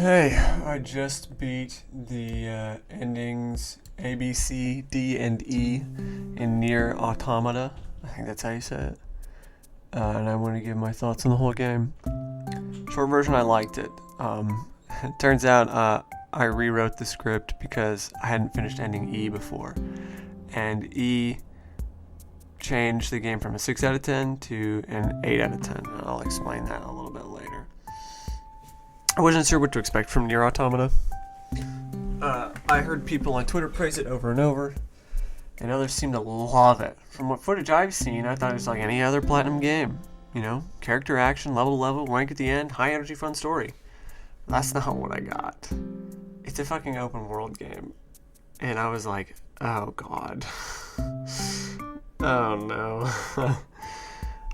Hey, I just beat the endings A, B, C, D, and E in Nier Automata. I think that's how you say it. And I want to give my thoughts on the whole game. Short version, I liked it. It turns out I rewrote the script because I hadn't finished ending E before. And E changed the game from a 6 out of 10 to an 8 out of 10. And I'll explain that a little bit later. I wasn't sure what to expect from Nier Automata. I heard people on Twitter praise it over and over, and others seem to love it. From what footage I've seen, I thought it was like any other Platinum game. You know, character action, level to level, rank at the end, high energy, fun story. That's not what I got. It's a fucking open world game. And I was like, oh god. Oh no.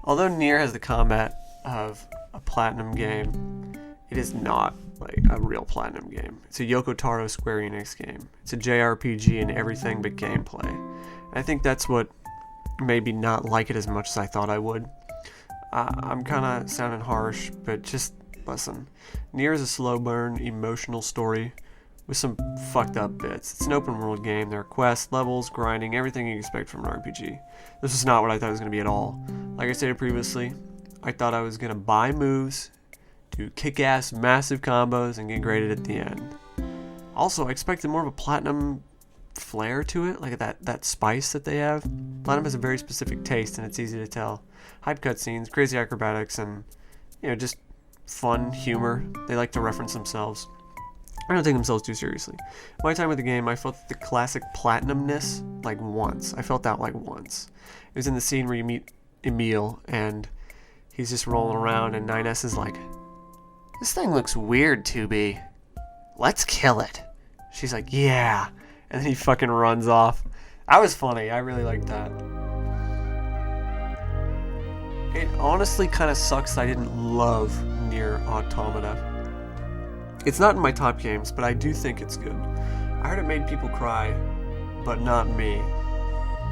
Although Nier has the combat of a Platinum game, it is not like a real Platinum game. It's a Yoko Taro Square Enix game. It's a JRPG in everything but gameplay. And I think that's what made me not like it as much as I thought I would. I'm kind of sounding harsh, but just listen. Nier is a slow burn, emotional story with some fucked up bits. It's an open world game. There are quests, levels, grinding, everything you expect from an RPG. This is not what I thought it was going to be at all. Like I stated previously, I thought I was going to buy moves, do kick-ass massive combos, and get graded at the end. Also, I expected more of a Platinum flair to it, like that spice that they have. Platinum has a very specific taste, and it's easy to tell. Hype cutscenes, crazy acrobatics, and just fun humor. They like to reference themselves. I don't take themselves too seriously. My time with the game, I felt the classic Platinumness like once. I felt that like once. It was in the scene where you meet Emil, and he's just rolling around, and 9S is like, "This thing looks weird, 2B. Let's kill it." She's like, "Yeah." And then he fucking runs off. That was funny. I really liked that. It honestly kind of sucks that I didn't love Nier Automata. It's not in my top games, but I do think it's good. I heard it made people cry, but not me.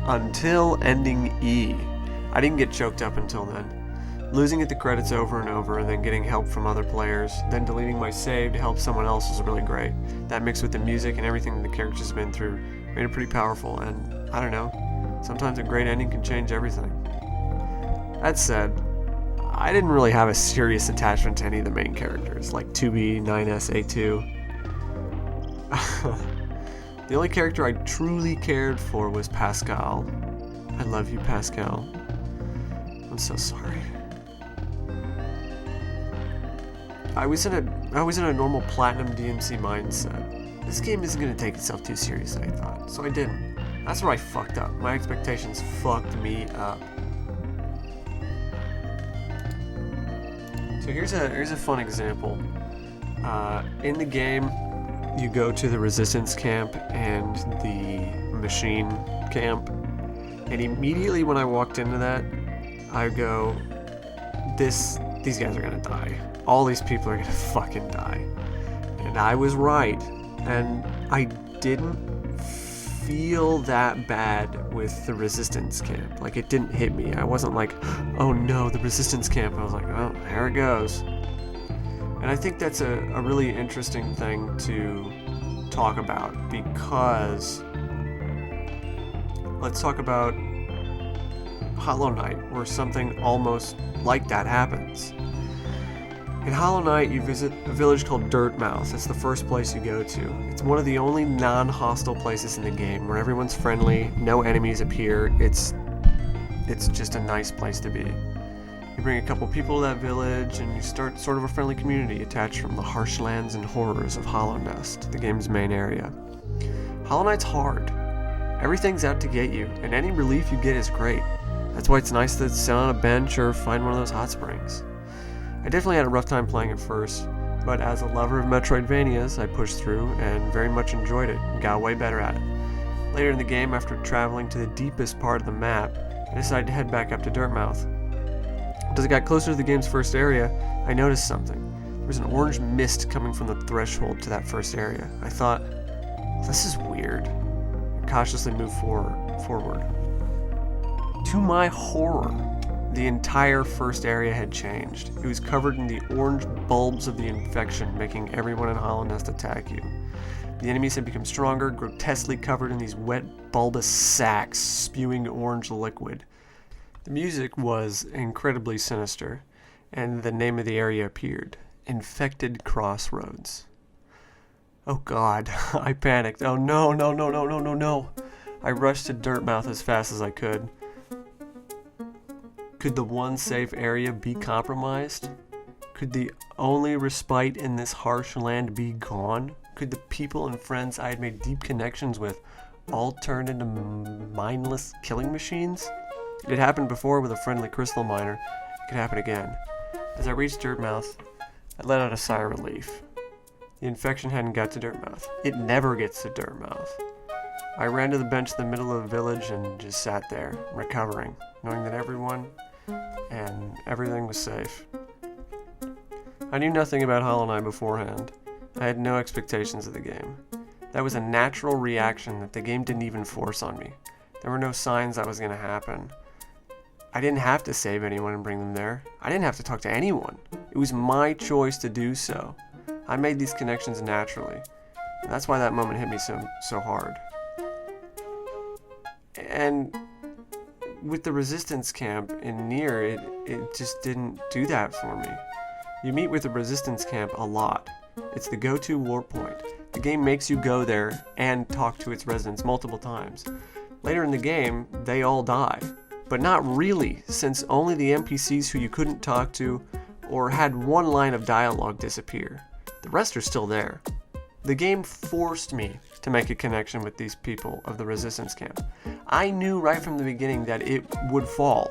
Until ending E. I didn't get choked up until then. Losing at the credits over and over, and then getting help from other players, then deleting my save to help someone else was really great. That mixed with the music and everything the characters have been through made it pretty powerful, and I don't know, sometimes a great ending can change everything. That said, I didn't really have a serious attachment to any of the main characters, like 2B, 9S, A2. The only character I truly cared for was Pascal. I love you, Pascal. I'm so sorry. I was in a normal Platinum DMC mindset. This game isn't gonna take itself too seriously, I thought, so I didn't. That's where I fucked up. My expectations fucked me up. So here's a fun example. In the game, you go to the Resistance camp and the Machine camp, and immediately when I walked into that, I go, these guys are gonna die. All these people are gonna fucking die. And I was right. And I didn't feel that bad with the Resistance camp. Like, it didn't hit me. I wasn't like, oh no, the Resistance camp. I was like, oh, here it goes. And I think that's a really interesting thing to talk about, because let's talk about Hollow Knight, where something almost like that happens. In Hollow Knight, you visit a village called Dirtmouth. It's the first place you go to. It's one of the only non-hostile places in the game where everyone's friendly, no enemies appear. It's just a nice place to be. You bring a couple people to that village, and you start sort of a friendly community attached from the harsh lands and horrors of Hollow Nest, the game's main area. Hollow Knight's hard. Everything's out to get you, and any relief you get is great. That's why it's nice to sit on a bench or find one of those hot springs. I definitely had a rough time playing it first, but as a lover of Metroidvanias, I pushed through and very much enjoyed it and got way better at it. Later in the game, after traveling to the deepest part of the map, I decided to head back up to Dirtmouth. As I got closer to the game's first area, I noticed something. There was an orange mist coming from the threshold to that first area. I thought, this is weird. I cautiously moved forward. To my horror, The entire first area had changed. It was covered in the orange bulbs of the infection, making everyone in Hollow Nest attack you. The enemies had become stronger, grotesquely covered in these wet, bulbous sacs spewing orange liquid. The music was incredibly sinister, and the name of the area appeared. Infected Crossroads. Oh God, I panicked. Oh no, no, no, no, no, no, no. I rushed to Dirtmouth as fast as I could. Could the one safe area be compromised? Could the only respite in this harsh land be gone? Could the people and friends I had made deep connections with all turn into mindless killing machines? It had happened before with a friendly crystal miner. It could happen again. As I reached Dirtmouth, I let out a sigh of relief. The infection hadn't got to Dirtmouth. It never gets to Dirtmouth. I ran to the bench in the middle of the village and just sat there, recovering, knowing that everyone and everything was safe. I knew nothing about Hollow Knight beforehand. I had no expectations of the game. That was a natural reaction that the game didn't even force on me. There were no signs that was going to happen. I didn't have to save anyone and bring them there. I didn't have to talk to anyone. It was my choice to do so. I made these connections naturally. And that's why that moment hit me so hard. And with the resistance camp in Nier, it just didn't do that for me. You meet with the resistance camp a lot. It's the go-to war point. The game makes you go there and talk to its residents multiple times. Later in the game, they all die. But not really, since only the NPCs who you couldn't talk to or had one line of dialogue disappear. The rest are still there. The game forced me to make a connection with these people of the resistance camp. I knew right from the beginning that it would fall.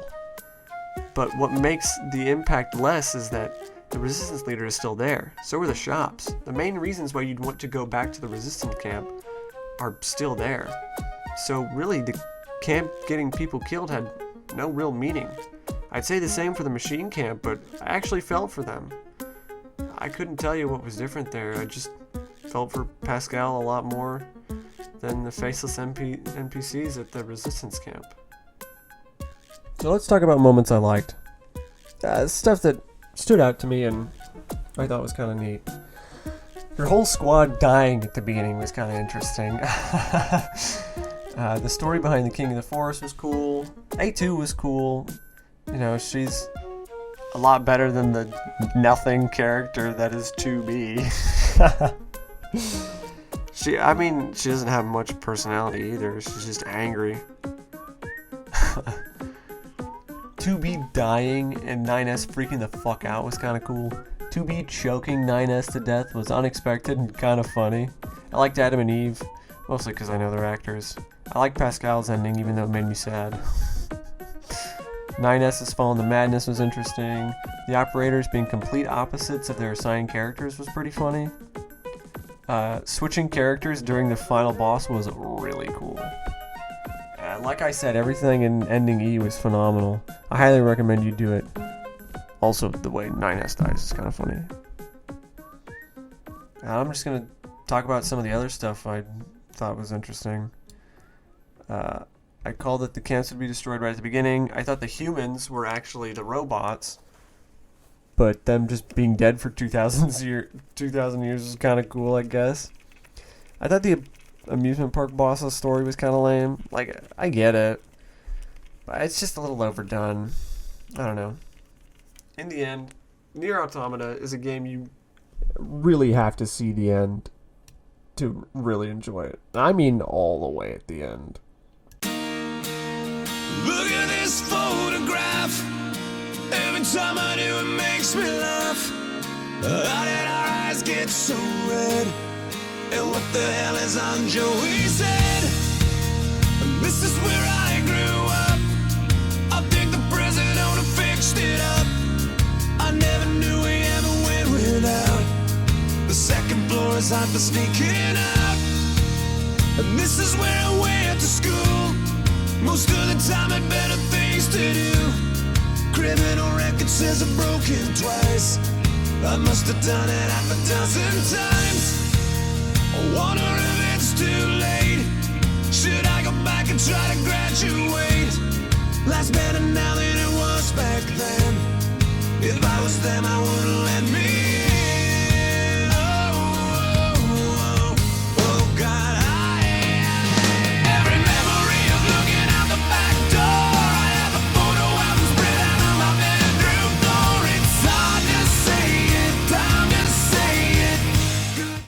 But what makes the impact less is that the resistance leader is still there. So are the shops. The main reasons why you'd want to go back to the resistance camp are still there. So really, the camp getting people killed had no real meaning. I'd say the same for the machine camp, but I actually felt for them. I couldn't tell you what was different there. I just felt for Pascal a lot more than the faceless NPCs at the resistance camp. So let's talk about moments I liked. Stuff that stood out to me and I thought was kind of neat. Your whole squad dying at the beginning was kind of interesting. The story behind the King of the Forest was cool. A2 was cool. You know, she's a lot better than the nothing character that is 2B. She doesn't have much personality either. She's just angry. 2B dying and 9S freaking the fuck out was kind of cool. 2B choking 9S to death was unexpected and kind of funny. I liked Adam and Eve, mostly because I know they're actors. I liked Pascal's ending, even though it made me sad. 9S's Fall into Madness was interesting. The operators being complete opposites of their assigned characters was pretty funny. Switching characters during the final boss was really cool. Like I said, everything in Ending E was phenomenal. I highly recommend you do it. Also, the way 9S dies is kind of funny. I'm just going to talk about some of the other stuff I thought was interesting. I called it the camps would be destroyed right at the beginning. I thought the humans were actually the robots, but them just being dead for 2,000 years is kind of cool, I guess. I thought the amusement park boss's story was kind of lame. Like, I get it, but it's just a little overdone. I don't know. In the end, Nier Automata is a game you really have to see the end to really enjoy it. I mean all the way at the end. Look at this photograph. Every time I do it makes me laugh. How did our eyes get so red? And what the hell is on Joey's head? This is where I grew up. I think the president owner fixed it up. I never knew we ever went without. The second floor is hot for sneaking out. And this is where I went to school. Most of the time had better things to do. Criminal record says I've broken twice. I must have done it half a dozen times. I wonder if it's too late. Should I go back and try to graduate? Life's better now than it was back them I wouldn't